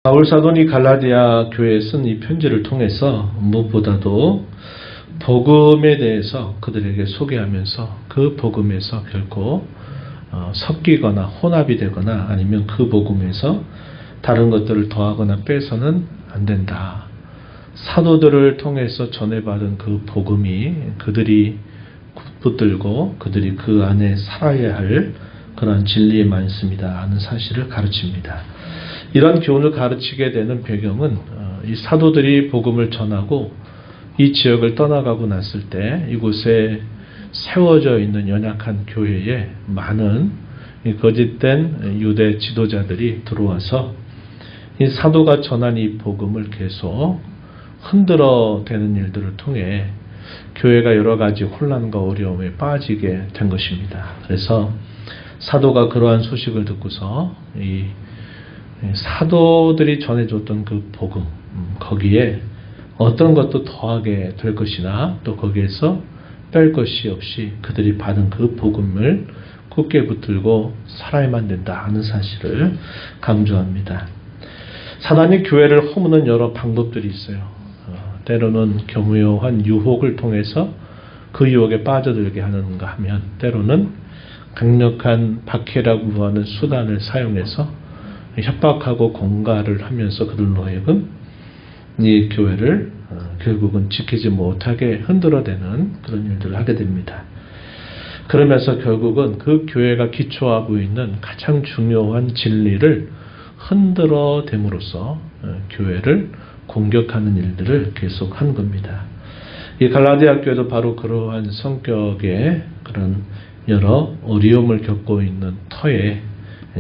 바울 사도니 갈라디아 교회에 쓴 이 편지를 통해서 무엇보다도 복음에 대해서 그들에게 소개하면서 그 복음에서 결코 섞이거나 혼합이 되거나 아니면 그 복음에서 다른 것들을 더하거나 빼서는 안 된다. 사도들을 통해서 전해받은 그 복음이 그들이 붙들고 그들이 그 안에 살아야 할 그런 진리의 말씀이다 하는 사실을 가르칩니다. 이런 교훈을 가르치게 되는 배경은 이 사도들이 복음을 전하고 이 지역을 떠나가고 났을 때 이곳에 세워져 있는 연약한 교회에 많은 거짓된 유대 지도자들이 들어와서 이 사도가 전한 이 복음을 계속 흔들어 대는 일들을 통해 교회가 여러 가지 혼란과 어려움에 빠지게 된 것입니다. 그래서 사도가 그러한 소식을 듣고서 이 사도들이 전해줬던 그 복음, 거기에 어떤 것도 더하게 될 것이나 또 거기에서 뺄 것이 없이 그들이 받은 그 복음을 굳게 붙들고 살아야만 된다 하는 사실을 강조합니다. 사단이 교회를 허무는 여러 방법들이 있어요. 때로는 교묘한 유혹을 통해서 그 유혹에 빠져들게 하는가 하면 때로는 강력한 박해라고 하는 수단을 사용해서 협박하고 공갈을 하면서 그들로 하여금 이 교회를 결국은 지키지 못하게 흔들어대는 그런 일들을 하게 됩니다. 그러면서 결국은 그 교회가 기초하고 있는 가장 중요한 진리를 흔들어댐으로써 교회를 공격하는 일들을 계속한 겁니다. 이 갈라디아 교회도 바로 그러한 성격의 그런 여러 어려움을 겪고 있는 터에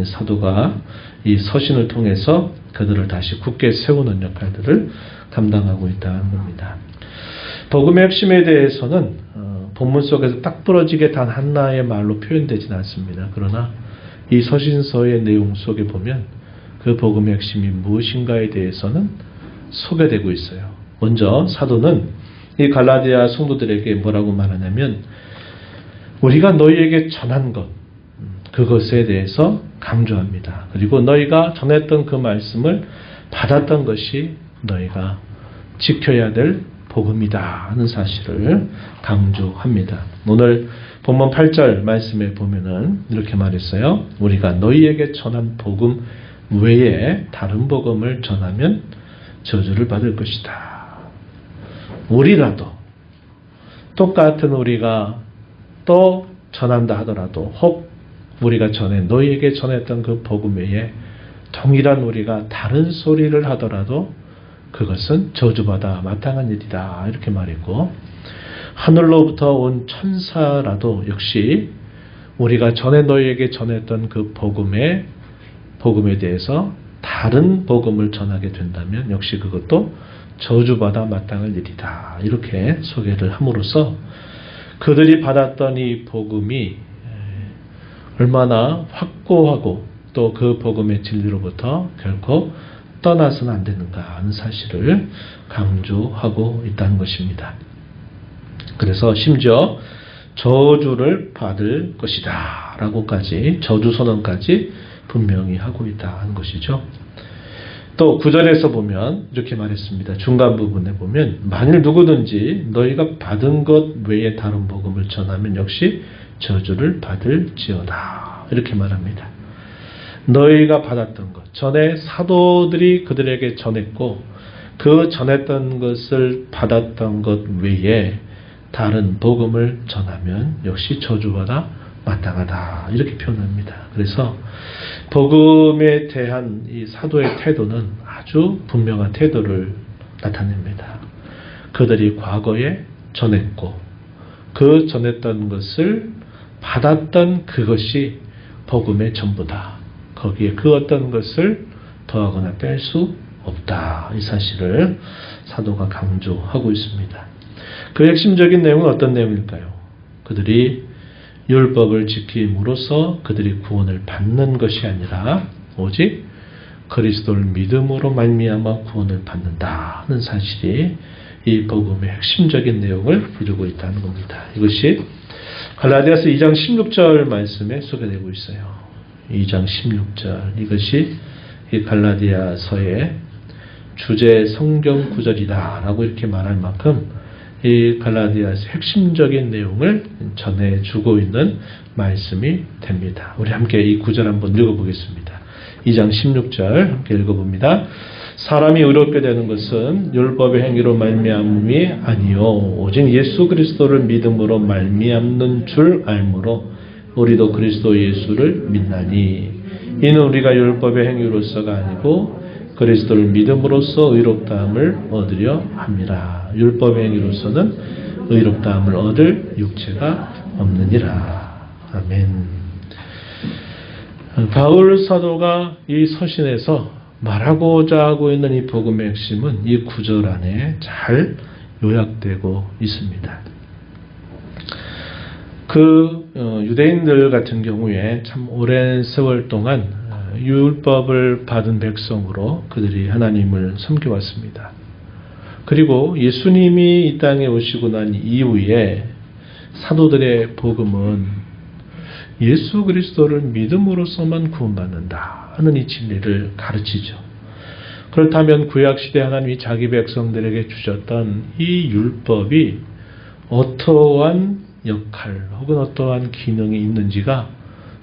사도가 이 서신을 통해서 그들을 다시 굳게 세우는 역할들을 감당하고 있다는 겁니다. 복음의 핵심에 대해서는 본문 속에서 딱 부러지게 단 하나의 말로 표현되지는 않습니다. 그러나 이 서신서의 내용 속에 보면 그 복음의 핵심이 무엇인가에 대해서는 소개되고 있어요. 먼저 사도는 이 갈라디아 성도들에게 뭐라고 말하냐면 우리가 너희에게 전한 것, 그것에 대해서 강조합니다. 그리고 너희가 전했던 그 말씀을 받았던 것이 너희가 지켜야 될 복음이다 하는 사실을 강조합니다. 오늘 본문 8절 말씀에 보면은 이렇게 말했어요. 우리가 너희에게 전한 복음 외에 다른 복음을 전하면 저주를 받을 것이다. 우리라도 똑같은 우리가 또 전한다 하더라도 혹 우리가 전에 너희에게 전했던 그 복음 외에 동일한 우리가 다른 소리를 하더라도 그것은 저주받아 마땅한 일이다 이렇게 말했고 하늘로부터 온 천사라도 역시 우리가 전에 너희에게 전했던 그 복음에 대해서 다른 복음을 전하게 된다면 역시 그것도 저주받아 마땅할 일이다 이렇게 소개를 함으로써 그들이 받았던 이 복음이 얼마나 확고하고 또 그 복음의 진리로부터 결코 떠나서는 안 되는가 하는 사실을 강조하고 있다는 것입니다. 그래서 심지어 저주를 받을 것이다 라고까지 저주 선언까지 분명히 하고 있다는 것이죠. 또 9절에서 보면 이렇게 말했습니다. 중간 부분에 보면 만일 누구든지 너희가 받은 것 외에 다른 복음을 전하면 역시 저주를 받을지어다 이렇게 말합니다. 너희가 받았던 것 전에 사도들이 그들에게 전했고 그 전했던 것을 받았던 것 외에 다른 복음을 전하면 역시 저주받아 마땅하다 이렇게 표현합니다. 그래서 복음에 대한 이 사도의 태도는 아주 분명한 태도를 나타냅니다. 그들이 과거에 전했고 그 전했던 것을 받았던 그것이 복음의 전부다. 거기에 그 어떤 것을 더하거나 뺄 수 없다. 이 사실을 사도가 강조하고 있습니다. 그 핵심적인 내용은 어떤 내용일까요? 그들이 율법을 지킴으로써 그들이 구원을 받는 것이 아니라 오직 그리스도를 믿음으로 말미암아 구원을 받는다 하는 사실이 이 복음의 핵심적인 내용을 이루고 있다는 겁니다. 이것이 갈라디아서 2장 16절 말씀에 소개되고 있어요. 2장 16절 이것이 이 갈라디아서의 주제 성경 구절이다라고 이렇게 말할 만큼 이 갈라디아서의 핵심적인 내용을 전해주고 있는 말씀이 됩니다. 우리 함께 이 구절 한번 읽어보겠습니다. 2장 16절 함께 읽어봅니다. 사람이 의롭게 되는 것은 율법의 행위로 말미암음이 아니요 오직 예수 그리스도를 믿음으로 말미암는 줄 알므로 우리도 그리스도 예수를 믿나니 이는 우리가 율법의 행위로서가 아니고 그리스도를 믿음으로써 의롭다함을 얻으려 함이라. 율법의 행위로서는 의롭다함을 얻을 육체가 없느니라. 아멘. 바울 사도가 이 서신에서 말하고자 하고 있는 이 복음의 핵심은 이 구절 안에 잘 요약되고 있습니다. 유대인들 같은 경우에 참 오랜 세월 동안 율법을 받은 백성으로 그들이 하나님을 섬겨왔습니다. 그리고 예수님이 이 땅에 오시고 난 이후에 사도들의 복음은 예수 그리스도를 믿음으로써만 구원받는다 하는 이 진리를 가르치죠. 그렇다면 구약시대 하나님이 자기 백성들에게 주셨던 이 율법이 어떠한 역할 혹은 어떠한 기능이 있는지가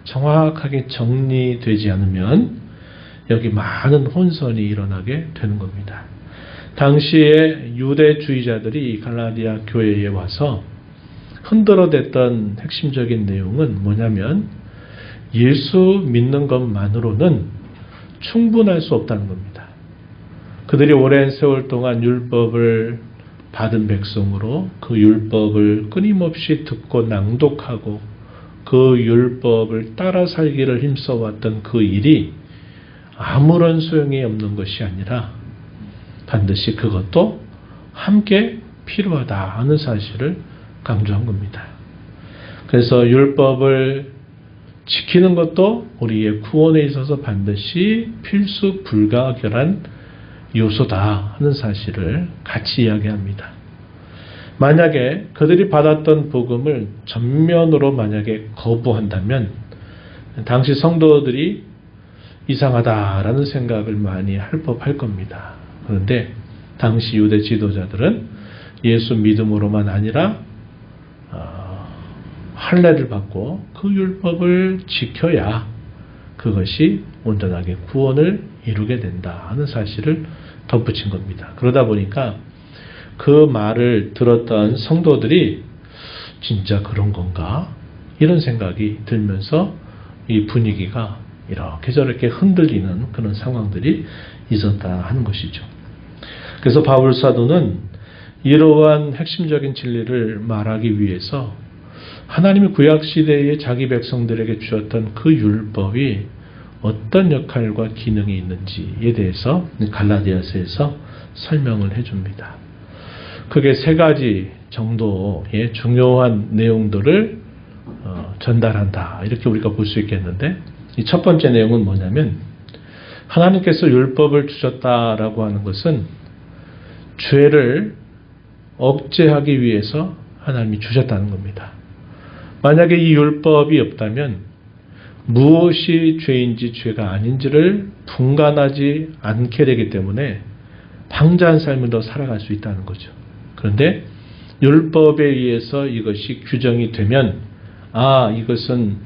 정확하게 정리되지 않으면 여기 많은 혼선이 일어나게 되는 겁니다. 당시에 유대주의자들이 갈라디아 교회에 와서 흔들어댔던 핵심적인 내용은 뭐냐면 예수 믿는 것만으로는 충분할 수 없다는 겁니다. 그들이 오랜 세월 동안 율법을 받은 백성으로 그 율법을 끊임없이 듣고 낭독하고 그 율법을 따라 살기를 힘써왔던 그 일이 아무런 소용이 없는 것이 아니라 반드시 그것도 함께 필요하다 하는 사실을 강조한 겁니다. 그래서 율법을 지키는 것도 우리의 구원에 있어서 반드시 필수 불가결한 요소다 하는 사실을 같이 이야기합니다. 만약에 그들이 받았던 복음을 전면으로 만약에 거부한다면 당시 성도들이 이상하다라는 생각을 많이 할 법할 겁니다. 그런데 당시 유대 지도자들은 예수 믿음으로만 아니라 할례를 받고 그 율법을 지켜야 그것이 온전하게 구원을 이루게 된다 하는 사실을 덧붙인 겁니다. 그러다 보니까 그 말을 들었던 성도들이 진짜 그런 건가? 이런 생각이 들면서 이 분위기가 이렇게 저렇게 흔들리는 그런 상황들이 있었다 하는 것이죠. 그래서 바울 사도는 이러한 핵심적인 진리를 말하기 위해서 하나님이 구약시대에 자기 백성들에게 주셨던 그 율법이 어떤 역할과 기능이 있는지에 대해서 갈라디아서에서 설명을 해줍니다. 그게 세 가지 정도의 중요한 내용들을 전달한다. 이렇게 우리가 볼 수 있겠는데 이 첫 번째 내용은 뭐냐면 하나님께서 율법을 주셨다라고 하는 것은 죄를 억제하기 위해서 하나님이 주셨다는 겁니다. 만약에 이 율법이 없다면 무엇이 죄인지 죄가 아닌지를 분간하지 않게 되기 때문에 방자한 삶을 더 살아갈 수 있다는 거죠. 그런데 율법에 의해서 이것이 규정이 되면 이것은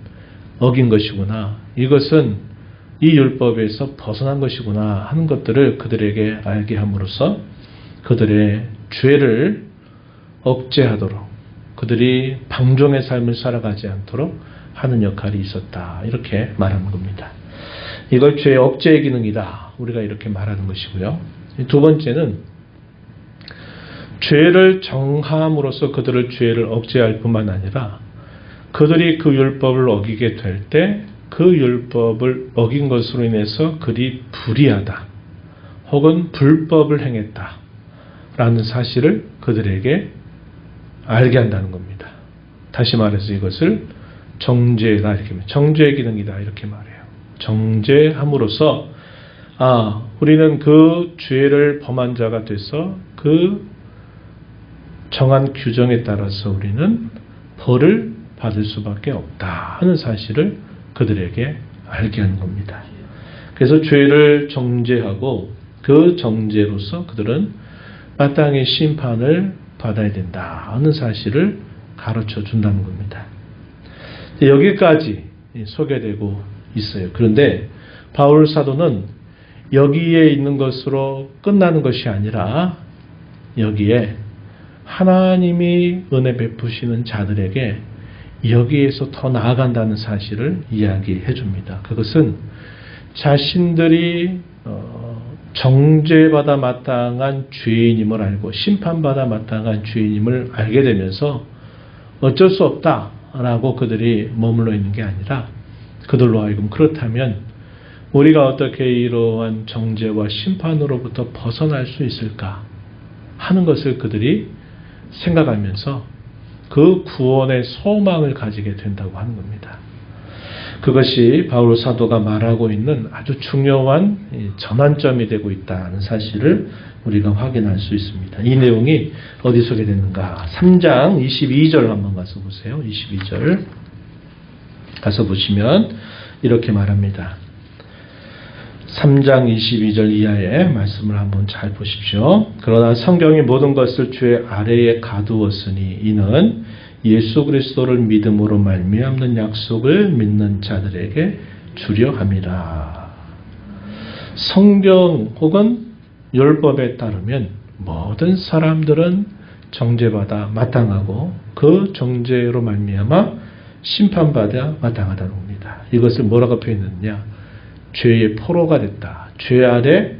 어긴 것이구나. 이것은 이 율법에서 벗어난 것이구나 하는 것들을 그들에게 알게 함으로써 그들의 죄를 억제하도록 그들이 방종의 삶을 살아가지 않도록 하는 역할이 있었다. 이렇게 말하는 겁니다. 이걸 죄의 억제의 기능이다. 우리가 이렇게 말하는 것이고요. 두 번째는 죄를 정함으로써 그들을 죄를 억제할 뿐만 아니라 그들이 그 율법을 어기게 될 때 그 율법을 어긴 것으로 인해서 그들이 불의하다 혹은 불법을 행했다 라는 사실을 그들에게 알게 한다는 겁니다. 다시 말해서 이것을 정죄다 이렇게 정죄의 기능이다 이렇게 말해요. 정죄함으로써 우리는 그 죄를 범한 자가 돼서 그 정한 규정에 따라서 우리는 벌을 받을 수밖에 없다 하는 사실을 그들에게 알게 하는 겁니다. 그래서 죄를 정죄하고 그 정죄로서 그들은 마땅히 심판을 받아야 된다 하는 사실을 가르쳐 준다는 겁니다. 여기까지 소개되고 있어요. 그런데 바울 사도는 여기에 있는 것으로 끝나는 것이 아니라 여기에 하나님이 은혜 베푸시는 자들에게 여기에서 더 나아간다는 사실을 이야기해 줍니다. 그것은 자신들이 정죄받아 마땅한 죄인임을 알고 심판받아 마땅한 죄인임을 알게 되면서 어쩔 수 없다라고 그들이 머물러 있는 게 아니라 그들로 하여금 그렇다면 우리가 어떻게 이러한 정죄와 심판으로부터 벗어날 수 있을까 하는 것을 그들이 생각하면서 그 구원의 소망을 가지게 된다고 하는 겁니다. 그것이 바울 사도가 말하고 있는 아주 중요한 전환점이 되고 있다는 사실을 우리가 확인할 수 있습니다. 이 내용이 어디 소개됐는가? 3장 22절 한번 가서 보세요. 22절 가서 보시면 이렇게 말합니다. 3장 22절 이하의 말씀을 한번 잘 보십시오. 그러나 성경이 모든 것을 주의 아래에 가두었으니 이는 예수 그리스도를 믿음으로 말미암는 약속을 믿는 자들에게 주려 함이라. 성경 혹은 율법에 따르면 모든 사람들은 정죄받아 마땅하고 그 정죄로 말미암아 심판받아 마땅하다는 겁니다. 이것을 뭐라고 표현했느냐? 죄의 포로가 됐다. 죄 아래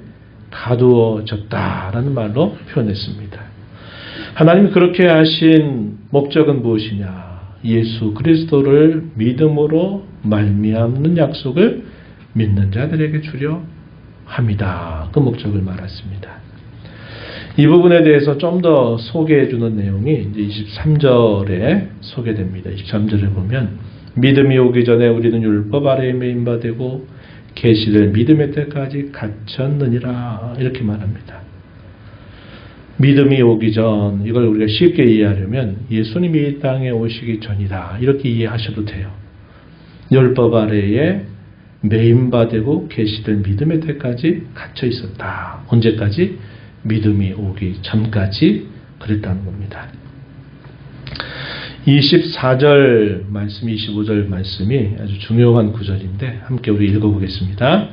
가두어졌다라는 말로 표현했습니다. 하나님이 그렇게 하신 목적은 무엇이냐? 예수 그리스도를 믿음으로 말미암는 약속을 믿는 자들에게 주려 합니다. 그 목적을 말했습니다. 이 부분에 대해서 좀 더 소개해 주는 내용이 이제 23절에 소개됩니다. 23절에 보면 믿음이 오기 전에 우리는 율법 아래에 매인바되고 계시를 믿음의 때까지 갇혔느니라 이렇게 말합니다. 믿음이 오기 전, 이걸 우리가 쉽게 이해하려면 예수님이 이 땅에 오시기 전이다 이렇게 이해하셔도 돼요. 율법 아래에 매인바되고 계시를 믿음의 때까지 갇혀 있었다. 언제까지? 믿음이 오기 전까지 그랬다는 겁니다. 24절 말씀, 25절 말씀이 아주 중요한 구절인데 함께 우리 읽어보겠습니다.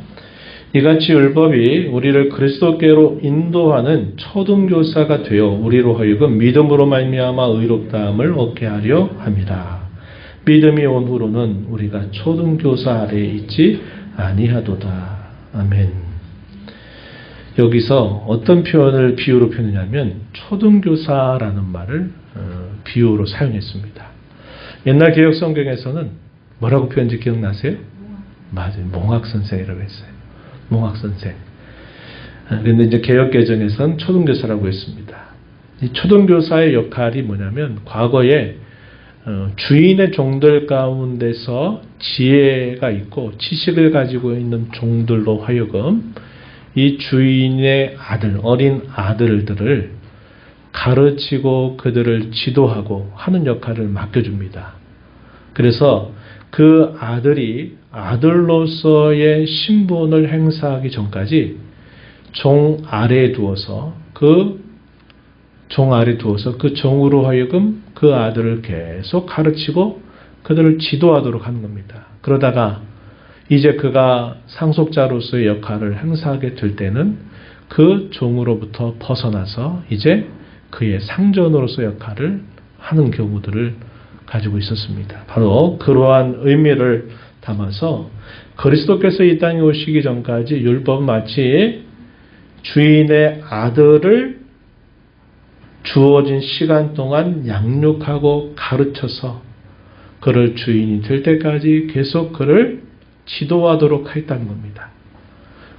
이같이 율법이 우리를 그리스도께로 인도하는 초등교사가 되어 우리로 하여금 믿음으로 말미암아 의롭다함을 얻게 하려 함이라. 믿음이 온 후로는 우리가 초등교사 아래에 있지 아니하도다. 아멘. 여기서 어떤 표현을 비유로 표현하냐면 초등교사라는 말을 비유로 사용했습니다. 옛날 개혁 성경에서는 뭐라고 표현지 기억나세요? 맞아요. 몽학선생이라고 했어요. 몽학선생. 그런데 이제 개혁 개정에서는 초등교사라고 했습니다. 이 초등교사의 역할이 뭐냐면 과거에 주인의 종들 가운데서 지혜가 있고 지식을 가지고 있는 종들로 하여금 이 주인의 아들, 어린 아들들을 가르치고 그들을 지도하고 하는 역할을 맡겨줍니다. 그래서 그 아들이 아들로서의 신분을 행사하기 전까지 종 아래에 두어서 그 종으로 하여금 그 아들을 계속 가르치고 그들을 지도하도록 하는 겁니다. 그러다가 이제 그가 상속자로서의 역할을 행사하게 될 때는 그 종으로부터 벗어나서 이제 그의 상전으로서의 역할을 하는 경우들을 가지고 있었습니다. 바로 그러한 의미를 담아서 그리스도께서 이 땅에 오시기 전까지 율법은 마치 주인의 아들을 주어진 시간 동안 양육하고 가르쳐서 그를 주인이 될 때까지 계속 그를 지도하도록 하였다는 겁니다.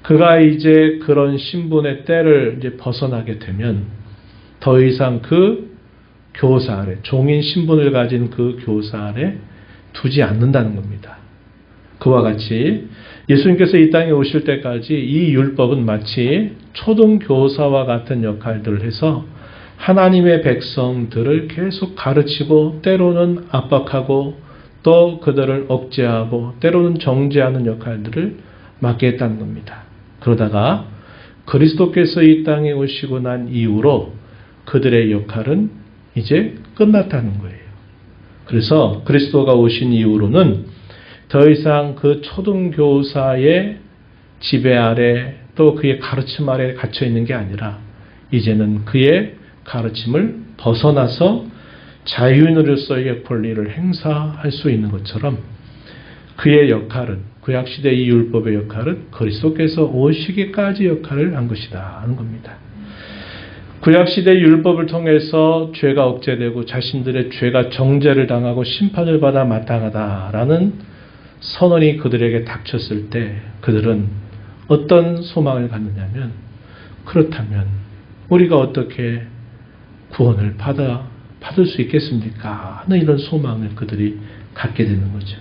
그가 이제 그런 신분의 때를 이제 벗어나게 되면 더 이상 그 교사 아래, 종인 신분을 가진 그 교사 아래 두지 않는다는 겁니다. 그와 같이 예수님께서 이 땅에 오실 때까지 이 율법은 마치 초등교사와 같은 역할들을 해서 하나님의 백성들을 계속 가르치고 때로는 압박하고 또 그들을 억제하고 때로는 정죄하는 역할들을 맡겠다는 겁니다. 그러다가 그리스도께서 이 땅에 오시고 난 이후로 그들의 역할은 이제 끝났다는 거예요. 그래서 그리스도가 오신 이후로는 더 이상 그 초등교사의 지배 아래 또 그의 가르침 아래 갇혀 있는 게 아니라 이제는 그의 가르침을 벗어나서 자유인으로서의 권리를 행사할 수 있는 것처럼 그의 역할은 구약시대 이 율법의 역할은 그리스도께서 오시기까지 역할을 한 것이다 하는 겁니다. 구약시대 율법을 통해서 죄가 억제되고 자신들의 죄가 정죄를 당하고 심판을 받아 마땅하다라는 선언이 그들에게 닥쳤을 때 그들은 어떤 소망을 갖느냐면 그렇다면 우리가 어떻게 구원을 받을 수 있겠습니까? 하는 이런 소망을 그들이 갖게 되는 거죠.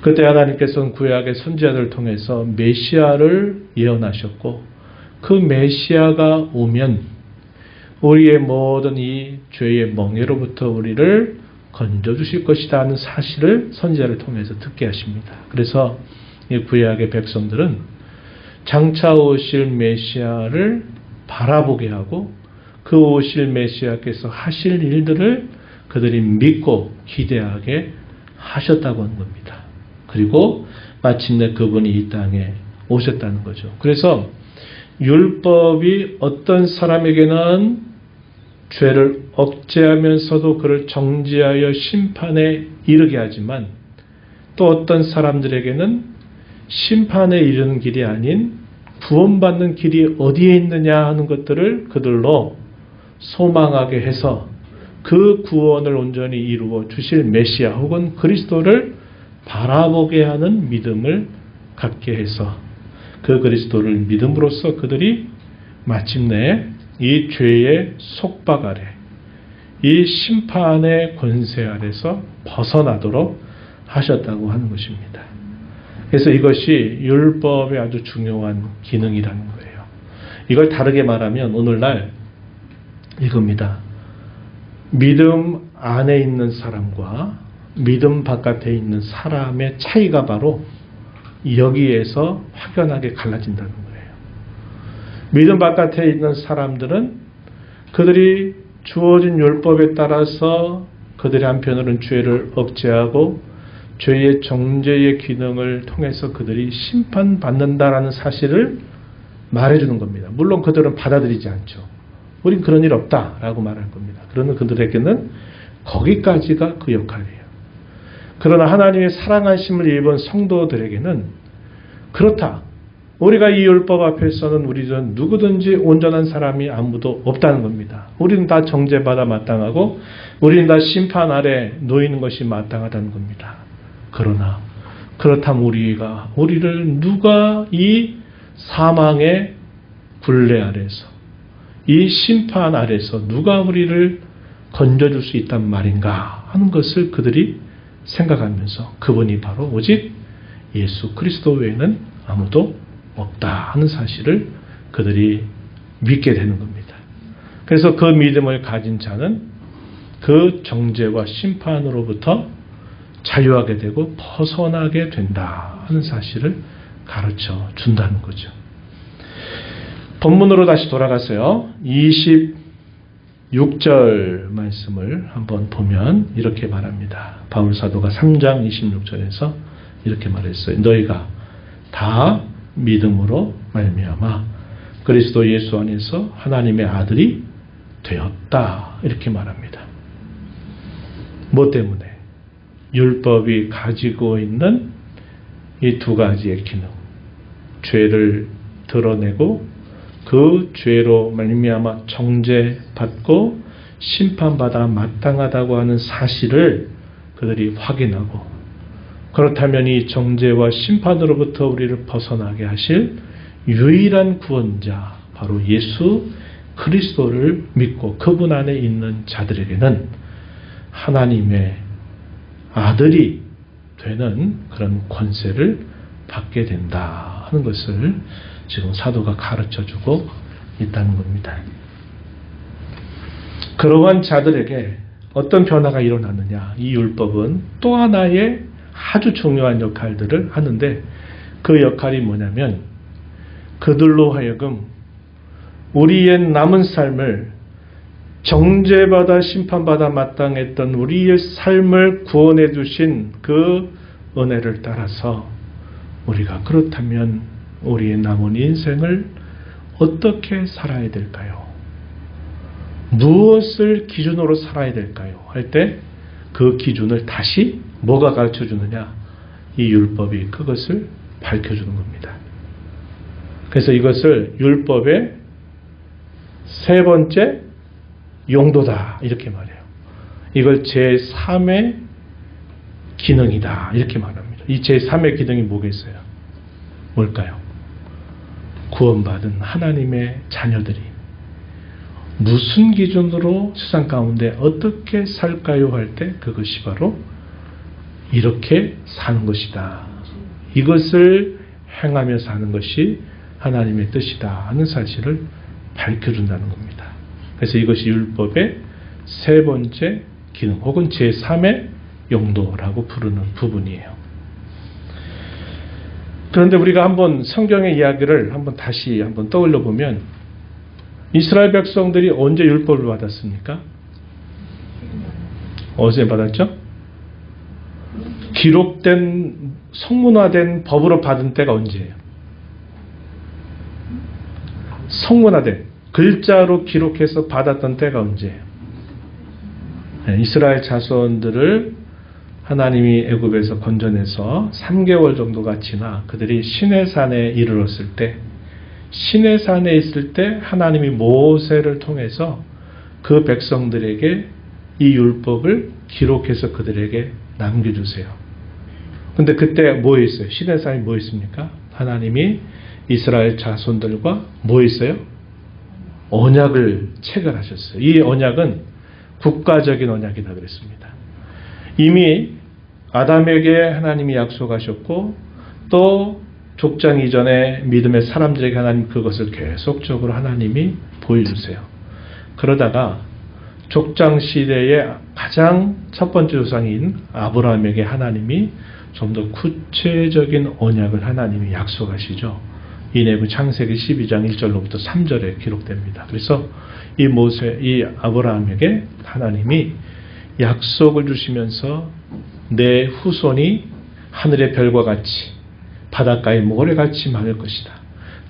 그때 하나님께서는 구약의 선지자들을 통해서 메시아를 예언하셨고 그 메시아가 오면 우리의 모든 이 죄의 멍에로부터 우리를 건져주실 것이다 하는 사실을 선지자를 통해서 듣게 하십니다. 그래서 이 구약의 백성들은 장차 오실 메시아를 바라보게 하고 그 오실 메시아께서 하실 일들을 그들이 믿고 기대하게 하셨다고 하는 겁니다. 그리고 마침내 그분이 이 땅에 오셨다는 거죠. 그래서 율법이 어떤 사람에게는 죄를 억제하면서도 그를 정죄하여 심판에 이르게 하지만 또 어떤 사람들에게는 심판에 이르는 길이 아닌 구원받는 길이 어디에 있느냐 하는 것들을 그들로 소망하게 해서 그 구원을 온전히 이루어 주실 메시아 혹은 그리스도를 바라보게 하는 믿음을 갖게 해서 그 그리스도를 믿음으로써 그들이 마침내 이 죄의 속박 아래 이 심판의 권세 아래서 벗어나도록 하셨다고 하는 것입니다. 그래서 이것이 율법의 아주 중요한 기능이라는 거예요. 이걸 다르게 말하면 오늘날 이겁니다. 믿음 안에 있는 사람과 믿음 바깥에 있는 사람의 차이가 바로 여기에서 확연하게 갈라진다는 거예요. 믿음 바깥에 있는 사람들은 그들이 주어진 율법에 따라서 그들의 한편으로는 죄를 억제하고 죄의 정죄의 기능을 통해서 그들이 심판받는다라는 사실을 말해주는 겁니다. 물론 그들은 받아들이지 않죠. 우린 그런 일 없다라고 말할 겁니다. 그러나 그들에게는 거기까지가 그 역할이에요. 그러나 하나님의 사랑하심을 입은 성도들에게는 그렇다. 우리가 이 율법 앞에서는 우리는 누구든지 온전한 사람이 아무도 없다는 겁니다. 우리는 다 정죄받아 마땅하고 우리는 다 심판 아래 놓이는 것이 마땅하다는 겁니다. 그러나 그렇다면 우리를 누가 이 사망의 굴레 아래서 이 심판 아래서 누가 우리를 건져줄 수 있단 말인가 하는 것을 그들이 생각하면서 그분이 바로 오직 예수 그리스도 외에는 아무도 없다 하는 사실을 그들이 믿게 되는 겁니다. 그래서 그 믿음을 가진 자는 그 정죄와 심판으로부터 자유하게 되고 벗어나게 된다 하는 사실을 가르쳐 준다는 거죠. 본문으로 다시 돌아가서요. 26절 말씀을 한번 보면 이렇게 말합니다. 바울 사도가 3장 26절에서 이렇게 말했어요. 너희가 다 믿음으로 말미암아 그리스도 예수 안에서 하나님의 아들이 되었다. 이렇게 말합니다. 뭐 때문에? 율법이 가지고 있는 이 두 가지의 기능. 죄를 드러내고 그 죄로 말미암아 정죄받고 심판받아 마땅하다고 하는 사실을 그들이 확인하고 그렇다면 이 정죄와 심판으로부터 우리를 벗어나게 하실 유일한 구원자 바로 예수 그리스도를 믿고 그분 안에 있는 자들에게는 하나님의 아들이 되는 그런 권세를 받게 된다 하는 것을 지금 사도가 가르쳐주고 있다는 겁니다. 그러한 자들에게 어떤 변화가 일어나느냐. 이 율법은 또 하나의 아주 중요한 역할들을 하는데 그 역할이 뭐냐면 그들로 하여금 우리의 남은 삶을 정죄받아 심판받아 마땅했던 우리의 삶을 구원해 주신 그 은혜를 따라서 우리가 그렇다면 우리의 남은 인생을 어떻게 살아야 될까요? 무엇을 기준으로 살아야 될까요? 할 때 그 기준을 다시 뭐가 가르쳐 주느냐? 이 율법이 그것을 밝혀주는 겁니다. 그래서 이것을 율법의 세 번째 용도다 이렇게 말해요. 이걸 제3의 기능이다 이렇게 말합니다. 이 제3의 기능이 뭐겠어요? 뭘까요? 구원받은 하나님의 자녀들이 무슨 기준으로 세상 가운데 어떻게 살까요? 할 때 그것이 바로 이렇게 사는 것이다. 이것을 행하며 사는 것이 하나님의 뜻이다 하는 사실을 밝혀준다는 겁니다. 그래서 이것이 율법의 세 번째 기능 혹은 제3의 용도라고 부르는 부분이에요. 그런데 우리가 한번 성경의 이야기를 다시 한번 떠올려 보면 이스라엘 백성들이 언제 율법을 받았습니까? 어디서 받았죠? 기록된 성문화된 법으로 받은 때가 언제예요? 성문화된 글자로 기록해서 받았던 때가 언제예요? 이스라엘 자손들을 하나님이 애굽에서 건져내서 3개월 정도가 지나 그들이 시내산에 이르렀을 때 시내산에 있을 때 하나님이 모세를 통해서 그 백성들에게 이 율법을 기록해서 그들에게 남겨주세요. 근데 그때 뭐 했어요? 시내산이 뭐 했습니까? 하나님이 이스라엘 자손들과 뭐 했어요? 언약을 체결하셨어요. 이 언약은 국가적인 언약이다 그랬습니다. 이미 아담에게 하나님이 약속하셨고 또 족장 이전에 믿음의 사람들에게 하나님 그것을 계속적으로 하나님이 보여주세요. 그러다가 족장 시대의 가장 첫 번째 조상인 아브라함에게 하나님이 좀 더 구체적인 언약을 하나님이 약속하시죠. 이 내용은 창세기 12장 1절로부터 3절에 기록됩니다. 그래서 이 아브라함에게 하나님이 약속을 주시면서 내 후손이 하늘의 별과 같이 바닷가의 모래같이 많을 것이다.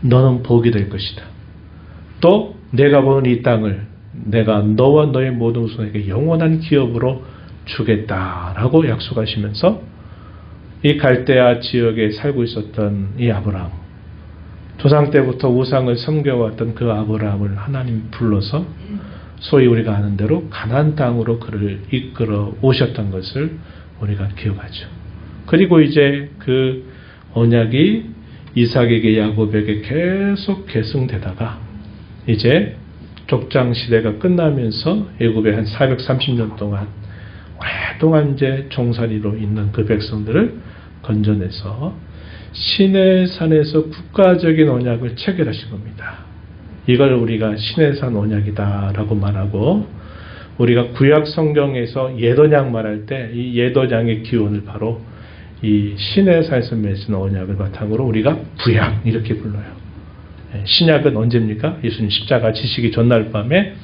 너는 복이 될 것이다. 또 내가 보는 이 땅을 내가 너와 너의 모든 후손에게 영원한 기업으로 주겠다라고 약속하시면서 이 갈대아 지역에 살고 있었던 이 아브라함, 조상 때부터 우상을 섬겨왔던 그 아브라함을 하나님 불러서 소위 우리가 아는 대로 가나안 땅으로 그를 이끌어 오셨던 것을 우리가 기억하죠. 그리고 이제 그 언약이 이삭에게 야곱에게 계속 계승되다가 이제 족장 시대가 끝나면서 애굽에 한 430년 동안 오랫동안 이제 종살이로 있는 그 백성들을 건져내서 시내산에서 국가적인 언약을 체결하신 겁니다. 이걸 우리가 시내산 언약이다라고 말하고 우리가 구약 성경에서 옛 언약 말할 때 이 옛 언약의 기원을 바로 이 시내산에서 맺은 언약을 바탕으로 우리가 구약 이렇게 불러요. 신약은 언제입니까? 예수님 십자가 지시기 전날 밤에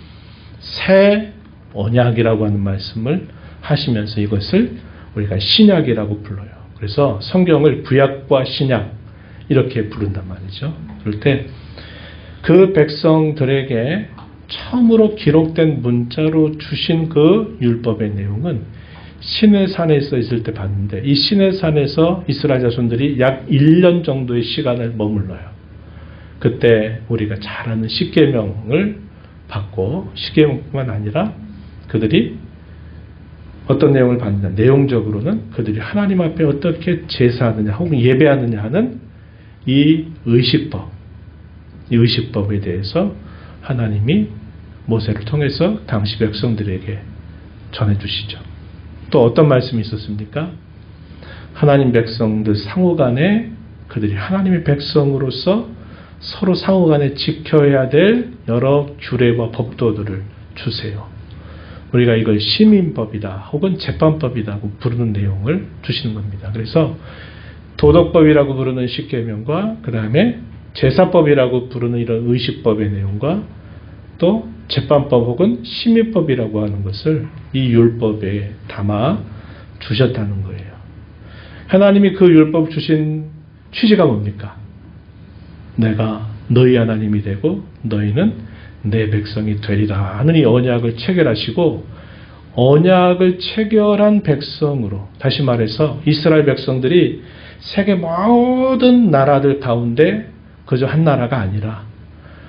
새 언약이라고 하는 말씀을 하시면서 이것을 우리가 신약이라고 불러요. 그래서 성경을 구약과 신약 이렇게 부른단 말이죠. 그럴 때 그 백성들에게 처음으로 기록된 문자로 주신 그 율법의 내용은 시내산에 있을 때 봤는데 이 시내산에서 이스라엘 자손들이 약 1년 정도의 시간을 머물러요. 그때 우리가 잘 아는 십계명을 받고 십계명뿐만 아니라 그들이 어떤 내용을 받느냐. 내용적으로는 그들이 하나님 앞에 어떻게 제사하느냐 혹은 예배하느냐 하는 이 의식법, 이 의식법에 대해서 하나님이 모세를 통해서 당시 백성들에게 전해주시죠. 또 어떤 말씀이 있었습니까? 하나님 백성들 상호간에 그들이 하나님의 백성으로서 서로 상호간에 지켜야 될 여러 규례와 법도들을 주세요. 우리가 이걸 시민법이다 혹은 재판법이라고 부르는 내용을 주시는 겁니다. 그래서 도덕법이라고 부르는 십계명과 그 다음에 제사법이라고 부르는 이런 의식법의 내용과 또 재판법 혹은 심의법이라고 하는 것을 이 율법에 담아 주셨다는 거예요. 하나님이 그 율법 주신 취지가 뭡니까? 내가 너희 하나님이 되고 너희는 내 백성이 되리라 하는 이 언약을 체결하시고, 언약을 체결한 백성으로, 다시 말해서 이스라엘 백성들이 세계 모든 나라들 가운데 그저 한 나라가 아니라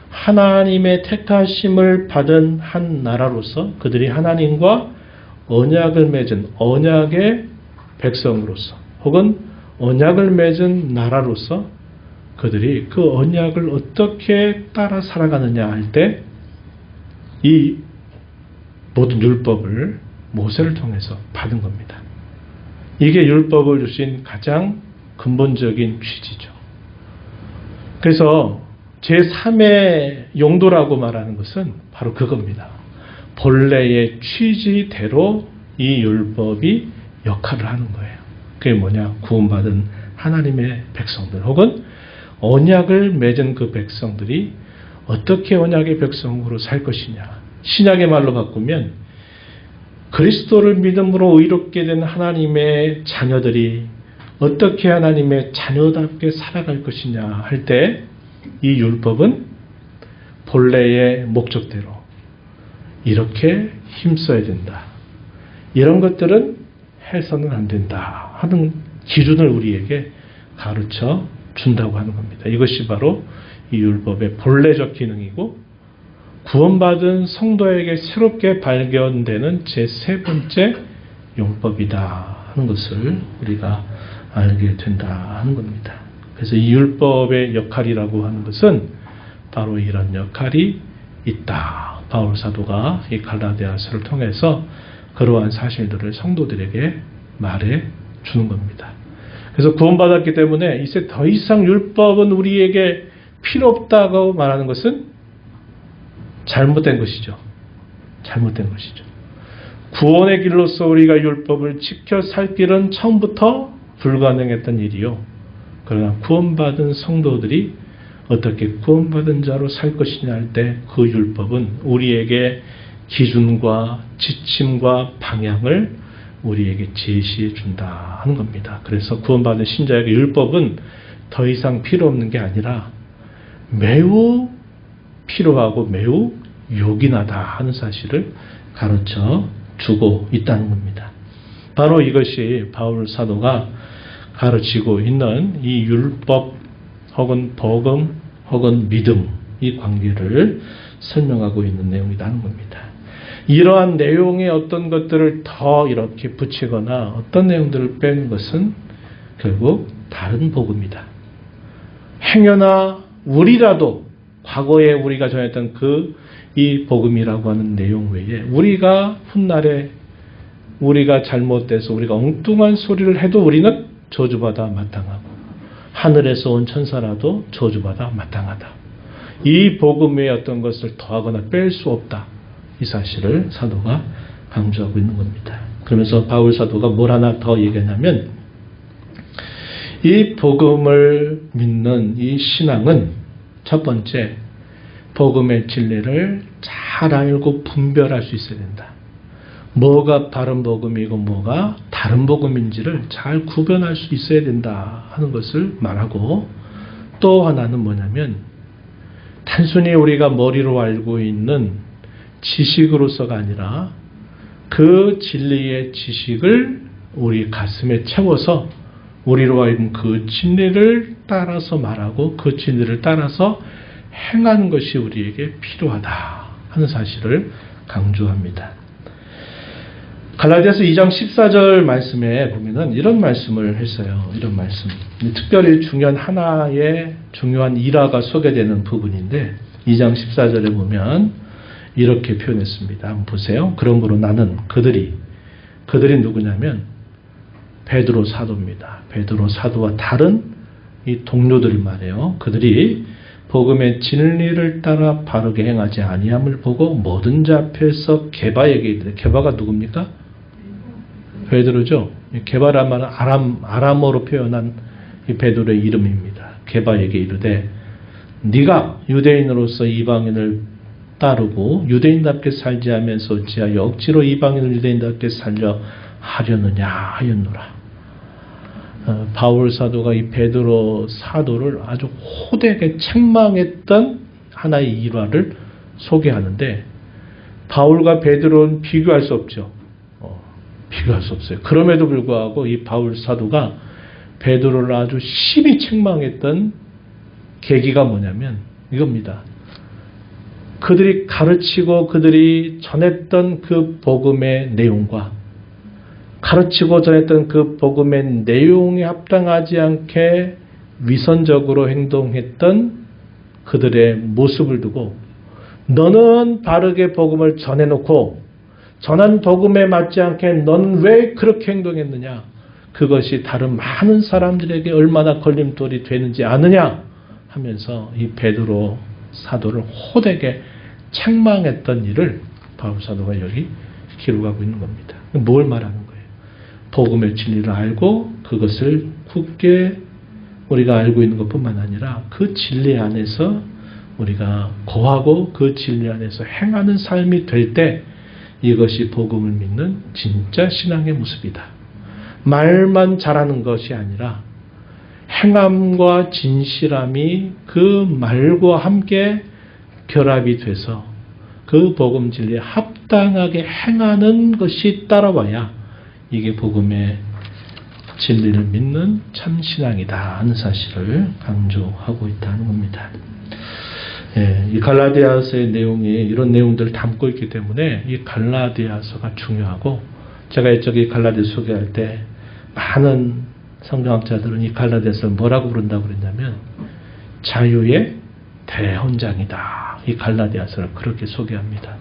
하나님의 택하심을 받은 한 나라로서 그들이 하나님과 언약을 맺은 언약의 백성으로서 혹은 언약을 맺은 나라로서 그들이 그 언약을 어떻게 따라 살아가느냐 할 때 이 모든 율법을 모세를 통해서 받은 겁니다. 이게 율법을 주신 가장 근본적인 취지죠. 그래서 제3의 용도라고 말하는 것은 바로 그겁니다. 본래의 취지대로 이 율법이 역할을 하는 거예요. 그게 뭐냐? 구원받은 하나님의 백성들 혹은 언약을 맺은 그 백성들이 어떻게 언약의 백성으로 살 것이냐. 신약의 말로 바꾸면 그리스도를 믿음으로 의롭게 된 하나님의 자녀들이 어떻게 하나님의 자녀답게 살아갈 것이냐 할 때 이 율법은 본래의 목적대로 이렇게 힘써야 된다. 이런 것들은 해서는 안 된다 하는 기준을 우리에게 가르쳐 준다고 하는 겁니다. 이것이 바로 이 율법의 본래적 기능이고 구원받은 성도에게 새롭게 발견되는 제3 번째 율법이다 하는 것을 우리가 알게 된다 하는 겁니다. 그래서 이 율법의 역할이라고 하는 것은 바로 이런 역할이 있다. 바울 사도가 이 갈라디아서를 통해서 그러한 사실들을 성도들에게 말해 주는 겁니다. 그래서 구원받았기 때문에 이제 더 이상 율법은 우리에게 필요 없다고 말하는 것은 잘못된 것이죠. 잘못된 것이죠. 구원의 길로서 우리가 율법을 지켜 살 길은 처음부터 불가능했던 일이요. 그러나 구원받은 성도들이 어떻게 구원받은 자로 살 것이냐 할 때 그 율법은 우리에게 기준과 지침과 방향을 우리에게 제시해 준다 하는 겁니다. 그래서 구원받은 신자에게 율법은 더 이상 필요 없는 게 아니라 매우 필요하고 매우 요긴하다 하는 사실을 가르쳐 주고 있다는 겁니다. 바로 이것이 바울 사도가 가르치고 있는 이 율법 혹은 복음 혹은 믿음 이 관계를 설명하고 있는 내용이다 하는 겁니다. 이러한 내용의 어떤 것들을 더 이렇게 붙이거나 어떤 내용들을 빼는 것은 결국 다른 복음이다. 행여나 우리라도 과거에 우리가 전했던 이 복음이라고 하는 내용 외에 우리가 훗날에 우리가 잘못돼서 우리가 엉뚱한 소리를 해도 우리는 저주받아 마땅하고 하늘에서 온 천사라도 저주받아 마땅하다. 이 복음의 어떤 것을 더하거나 뺄 수 없다. 이 사실을 사도가 강조하고 있는 겁니다. 그러면서 바울 사도가 뭘 하나 더 얘기하냐면 이 복음을 믿는 이 신앙은 첫 번째 복음의 진리를 잘 알고 분별할 수 있어야 된다. 뭐가 바른 복음이고 뭐가 다른 복음인지를 잘 구별할 수 있어야 된다 하는 것을 말하고, 또 하나는 뭐냐면 단순히 우리가 머리로 알고 있는 지식으로서가 아니라 그 진리의 지식을 우리 가슴에 채워서 우리로 하여금 그 진리를 따라서 말하고 그 진리를 따라서 행하는 것이 우리에게 필요하다 하는 사실을 강조합니다. 갈라디아서 2장 14절 말씀에 보면은 이런 말씀을 했어요. 이런 말씀. 특별히 중요한 하나의 중요한 일화가 소개되는 부분인데 2장 14절에 보면 이렇게 표현했습니다. 한번 보세요. 그러므로 나는 그들이 누구냐면 베드로 사도입니다. 베드로 사도와 다른 이 동료들 말이에요. 그들이 복음의 진리를 따라 바르게 행하지 아니함을 보고 모든 자 앞에서 게바에게 이르되, 게바가 누굽니까? 베드로죠. 게바란 말은 아람어로 표현한 이 베드로의 이름입니다. 게바에게 이르되 네가 유대인으로서 이방인을 따르고 유대인답게 살지 하면서 어찌하여 억지로 이방인을 유대인답게 살려 하려느냐 하였노라. 바울 사도가 이 베드로 사도를 아주 호되게 책망했던 하나의 일화를 소개하는데, 바울과 베드로는 비교할 수 없죠. 비교할 수 없어요. 그럼에도 불구하고 이 바울 사도가 베드로를 아주 심히 책망했던 계기가 뭐냐면 이겁니다. 그들이 가르치고 그들이 전했던 그 복음의 내용과 가르치고 전했던 그 복음의 내용에 합당하지 않게 위선적으로 행동했던 그들의 모습을 두고, 너는 바르게 복음을 전해놓고 전한 복음에 맞지 않게 너는 왜 그렇게 행동했느냐, 그것이 다른 많은 사람들에게 얼마나 걸림돌이 되는지 아느냐 하면서 이 베드로 사도를 호되게 책망했던 일을 바울 사도가 여기 기록하고 있는 겁니다. 뭘 말하는 거예요? 복음의 진리를 알고 그것을 굳게 우리가 알고 있는 것뿐만 아니라 그 진리 안에서 우리가 거하고 그 진리 안에서 행하는 삶이 될 때 이것이 복음을 믿는 진짜 신앙의 모습이다. 말만 잘하는 것이 아니라 행함과 진실함이 그 말과 함께 결합이 돼서 그 복음 진리에 합당하게 행하는 것이 따라와야 이게 복음의 진리를 믿는 참 신앙이다 하는 사실을 강조하고 있다는 겁니다. 이 갈라디아서의 내용이 이런 내용들을 담고 있기 때문에 이 갈라디아서가 중요하고, 제가 이쪽에 갈라디아 소개할 때 많은 성경학자들은 이 갈라디아서를 뭐라고 부른다고 그랬냐면 자유의 대헌장이다. 이 갈라디아서를 그렇게 소개합니다.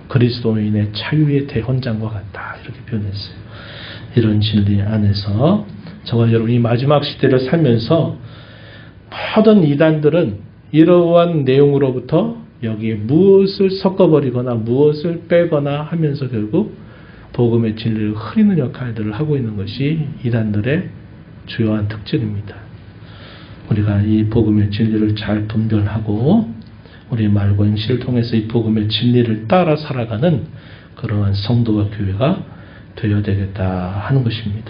그리스도인의 자유의 대헌장과 같다. 이렇게 표현했어요. 이런 진리 안에서 저와 여러분이 마지막 시대를 살면서 모든 이단들은 이러한 내용으로부터 여기에 무엇을 섞어버리거나 무엇을 빼거나 하면서 결국 복음의 진리를 흐리는 역할들을 하고 있는 것이 이단들의 주요한 특징입니다. 우리가 이 복음의 진리를 잘 분별하고 우리 말과 행실을 통해서 이 복음의 진리를 따라 살아가는 그러한 성도와 교회가 되어야 되겠다 하는 것입니다.